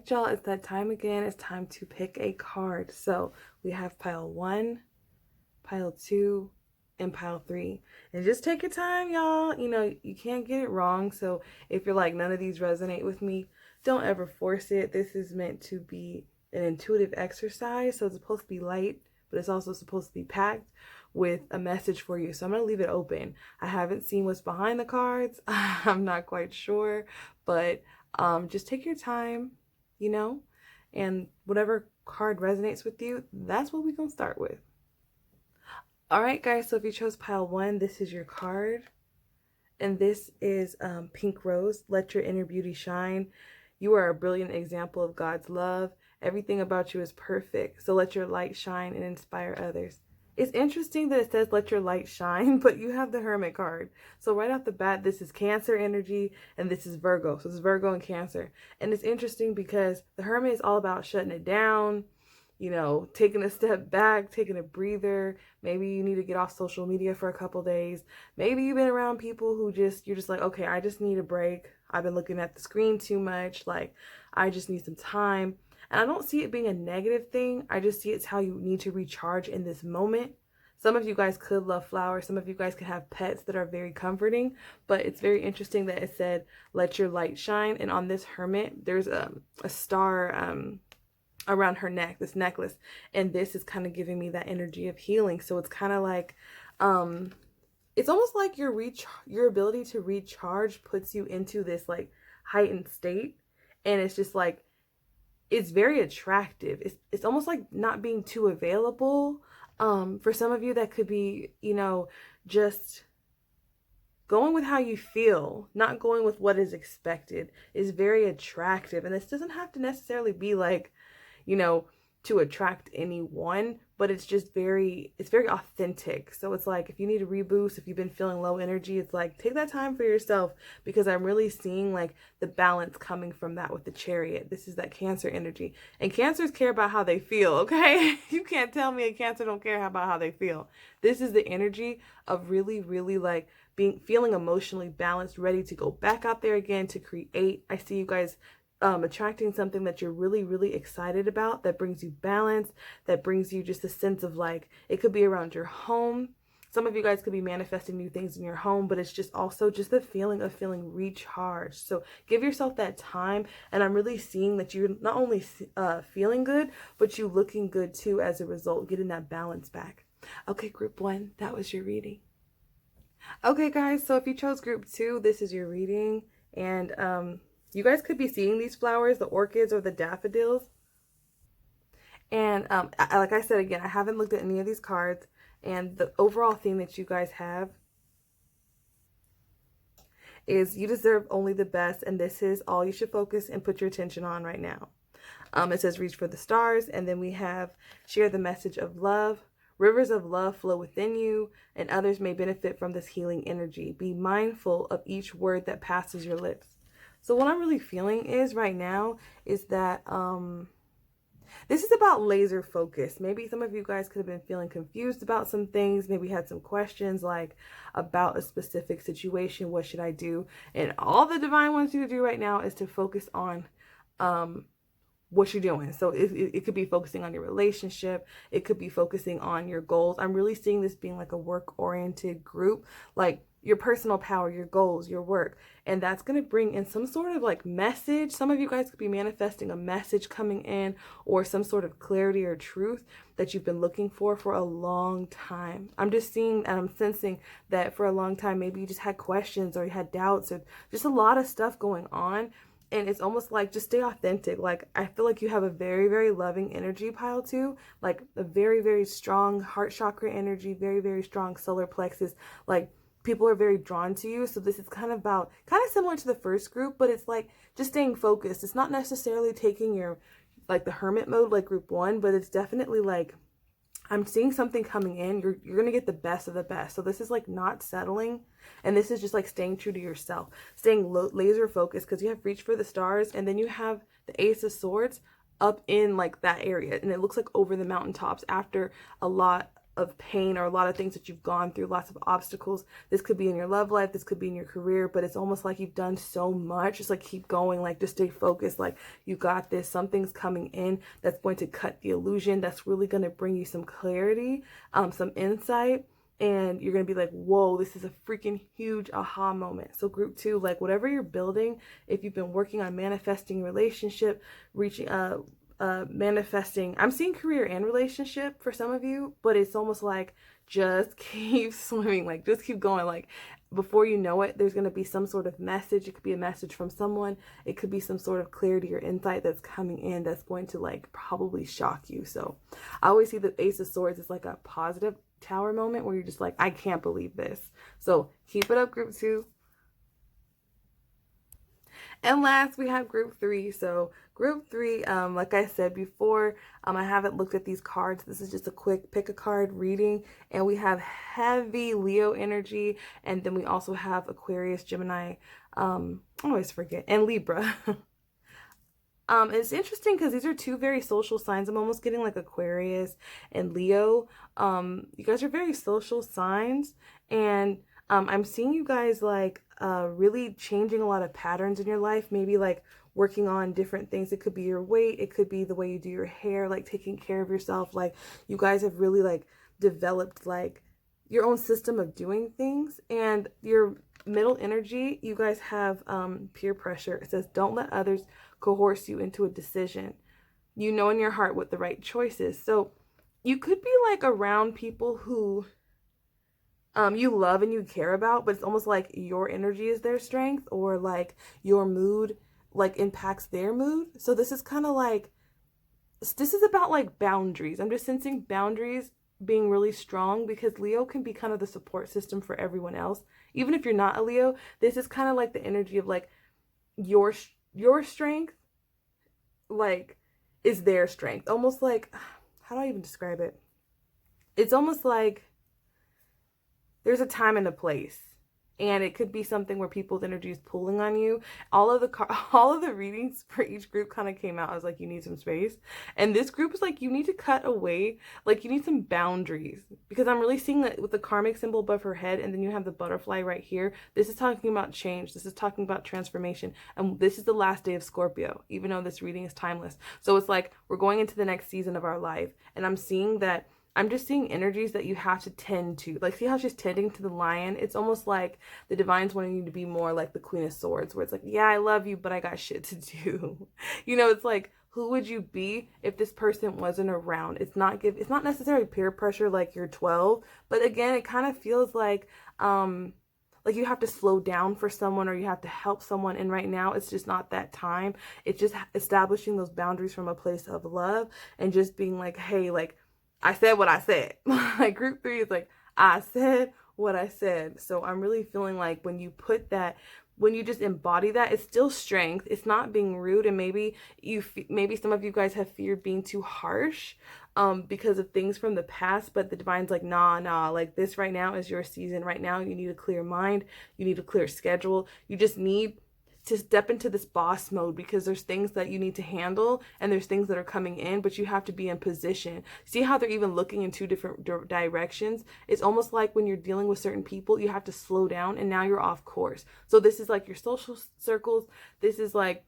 right, y'all, it's that time again. It's time to pick a card. So we have pile 1, pile 2, and pile 3. And just take your time, y'all. You know, you can't get it wrong. So if you're like, none of these resonate with me, don't ever force it. This is meant to be an intuitive exercise. So it's supposed to be light, but it's also supposed to be packed with a message for you. So I'm going to leave it open. I haven't seen what's behind the cards. I'm not quite sure, but just take your time, you know, and whatever card resonates with you, that's what we're going to start with. All right, guys, so if you chose pile 1, this is your card. And this is Pink Rose, Let Your Inner Beauty Shine. You are a brilliant example of God's love. Everything about you is perfect. So let your light shine and inspire others. It's interesting that it says let your light shine, but you have the Hermit card. So right off the bat, this is Cancer energy and this is Virgo. So it's Virgo and Cancer. And it's interesting because the Hermit is all about shutting it down, you know, taking a step back, taking a breather. Maybe you need to get off social media for a couple days. Maybe you've been around people who you're just like, okay, I just need a break. I've been looking at the screen too much. Like, I just need some time. And I don't see it being a negative thing. I just see it's how you need to recharge in this moment. Some of you guys could love flowers. Some of you guys could have pets that are very comforting. But it's very interesting that it said, let your light shine. And on this Hermit, there's a star around her neck, this necklace. And this is kind of giving me that energy of healing. So it's kind of like, it's almost like your ability to recharge puts you into this like heightened state. And it's just like, it's very attractive. It's almost like not being too available. For some of you, that could be, you know, just going with how you feel, not going with what is expected, is very attractive. And this doesn't have to necessarily be like, you know, to attract anyone, but it's just it's very authentic. So it's like, if you need a reboost, if you've been feeling low energy, it's like, take that time for yourself, because I'm really seeing like the balance coming from that with the Chariot. This is that Cancer energy, and Cancers care about how they feel. Okay. You can't tell me a Cancer don't care about how they feel. This is the energy of really, really like feeling emotionally balanced, ready to go back out there again to create. I see you guys attracting something that you're really, really excited about, that brings you balance, that brings you just a sense of like, it could be around your home. Some of you guys could be manifesting new things in your home, but it's just also just the feeling of feeling recharged. So give yourself that time. And I'm really seeing that you're not only feeling good, but you looking good too as a result, getting that balance back. Okay, group 1, that was your reading. Okay, guys, so if you chose group 2, this is your reading. And you guys could be seeing these flowers, the orchids or the daffodils. And like I said, again, I haven't looked at any of these cards. And the overall theme that you guys have is you deserve only the best. And this is all you should focus and put your attention on right now. It says reach for the stars. And then we have share the message of love. Rivers of love flow within you, and others may benefit from this healing energy. Be mindful of each word that passes your lips. So what I'm really feeling is right now is that this is about laser focus. Maybe some of you guys could have been feeling confused about some things, maybe had some questions like about a specific situation. What should I do? And all the divine wants you to do right now is to focus on what you're doing. So it could be focusing on your relationship. It could be focusing on your goals. I'm really seeing this being like a work-oriented group, like your personal power, your goals, your work. And that's going to bring in some sort of like message. Some of you guys could be manifesting a message coming in, or some sort of clarity or truth that you've been looking for a long time. I'm just seeing and I'm sensing that for a long time, maybe you just had questions or you had doubts or just a lot of stuff going on. And it's almost like, just stay authentic. Like, I feel like you have a very, very loving energy, pile 2, like a very, very strong heart chakra energy, very, very strong solar plexus. Like, people are very drawn to you. So this is kind of similar to the first group, but it's like just staying focused. It's not necessarily taking your, like the hermit mode, like group 1, but it's definitely like, I'm seeing something coming in. You're going to get the best of the best. So this is like not settling. And this is just like staying true to yourself, staying laser focused, because you have reach for the stars. And then you have the Ace of Swords up in like that area. And it looks like over the mountaintops after a lot of pain or a lot of things that you've gone through, lots of obstacles. This could be in your love life, this could be in your career, but it's almost like you've done so much. It's like, keep going, like just stay focused, like you got this. Something's coming in that's going to cut the illusion, that's really going to bring you some clarity, some insight, and you're going to be like, whoa, this is a freaking huge aha moment. So group 2, like whatever you're building, if you've been working on manifesting relationship, reaching manifesting, I'm seeing career and relationship for some of you, but it's almost like just keep swimming, like just keep going. Like before you know it, there's going to be some sort of message. It could be a message from someone, it could be some sort of clarity or insight that's coming in that's going to like probably shock you. So I always see the Ace of Swords as like a positive Tower moment where you're just like, I can't believe this. So keep it up, group 2. And last, we have group 3. So group 3, like I said before, I haven't looked at these cards. This is just a quick pick a card reading. And we have heavy Leo energy. And then we also have Aquarius, Gemini, I always forget, and Libra. It's interesting because these are 2 very social signs. I'm almost getting like Aquarius and Leo. You guys are very social signs. And I'm seeing you guys like really changing a lot of patterns in your life, maybe like working on different things. It could be your weight, it could be the way you do your hair, like taking care of yourself. Like you guys have really like developed like your own system of doing things. And your middle energy, you guys have peer pressure. It says, don't let others coerce you into a decision. You know in your heart what the right choice is. So you could be like around people who you love and you care about, but it's almost like your energy is their strength, or like your mood like impacts their mood. So this is kind of like, this is about like boundaries. I'm just sensing boundaries being really strong, because Leo can be kind of the support system for everyone else. Even if you're not a Leo, this is kind of like the energy of like your strength like is their strength. Almost like, how do I even describe it? It's almost like there's a time and a place, and it could be something where people's energy is pulling on you. All of the readings for each group kind of came out as like, you need some space, and this group is like, you need to cut away, like you need some boundaries, because I'm really seeing that with the karmic symbol above her head, and then you have the butterfly right here. This is talking about change, this is talking about transformation, and this is the last day of Scorpio, even though this reading is timeless. So it's like we're going into the next season of our life, and I'm seeing that I'm just seeing energies that you have to tend to. Like, see how she's tending to the lion? It's almost like the divine's wanting you to be more like the Queen of Swords, where it's like, yeah, I love you, but I got shit to do. You know, it's like, who would you be if this person wasn't around? It's not necessarily peer pressure like you're 12, but again, it kind of feels like you have to slow down for someone, or you have to help someone. And right now, it's just not that time. It's just establishing those boundaries from a place of love, and just being like, hey, like, I said what I said. Like group 3 is like, I said what I said. So I'm really feeling like when you put that, when you just embody that, it's still strength. It's not being rude. And maybe some of you guys have feared being too harsh because of things from the past, but the divine's like, nah, like this right now is your season. Right now, you need a clear mind. You need a clear schedule. You just need to step into this boss mode, because there's things that you need to handle, and there's things that are coming in, but you have to be in position. See how they're even looking in 2 different directions? It's almost like when you're dealing with certain people, you have to slow down, and now you're off course. So this is like your social circles. This is like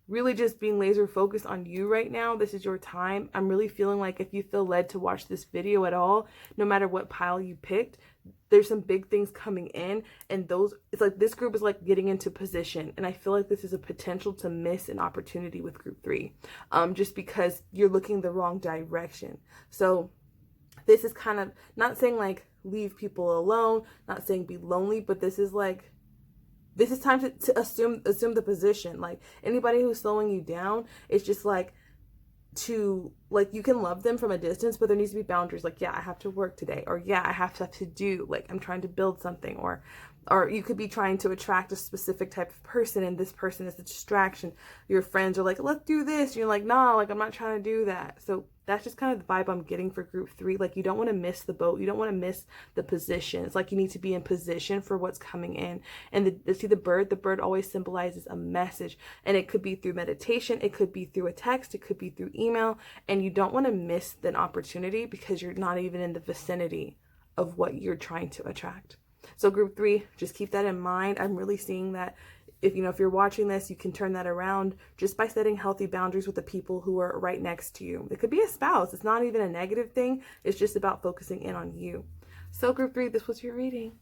really just being laser focused on you right now. This is your time. I'm really feeling like if you feel led to watch this video at all, no matter what pile you picked, there's some big things coming in, and it's like this group is like getting into position, and I feel like this is a potential to miss an opportunity with group 3, just because you're looking the wrong direction. So this is kind of not saying like leave people alone, not saying be lonely, but this is time to assume the position. Like anybody who's slowing you down, it's just like, you can love them from a distance, but there needs to be boundaries. Like, yeah, I have to work today, or yeah, I have to do, like, I'm trying to build something, or you could be trying to attract a specific type of person, and this person is a distraction. Your friends are like, let's do this, and you're like, nah, like, I'm not trying to do that. So that's just kind of the vibe I'm getting for group 3. Like, you don't want to miss the boat. You don't want to miss the position. It's like you need to be in position for what's coming in. And see the bird always symbolizes a message. And it could be through meditation. It could be through a text. It could be through email. And you don't want to miss an opportunity because you're not even in the vicinity of what you're trying to attract. So group 3, just keep that in mind. I'm really seeing that if you're watching this, you can turn that around just by setting healthy boundaries with the people who are right next to you. It could be a spouse. It's not even a negative thing. It's just about focusing in on you. So group 3, this was your reading.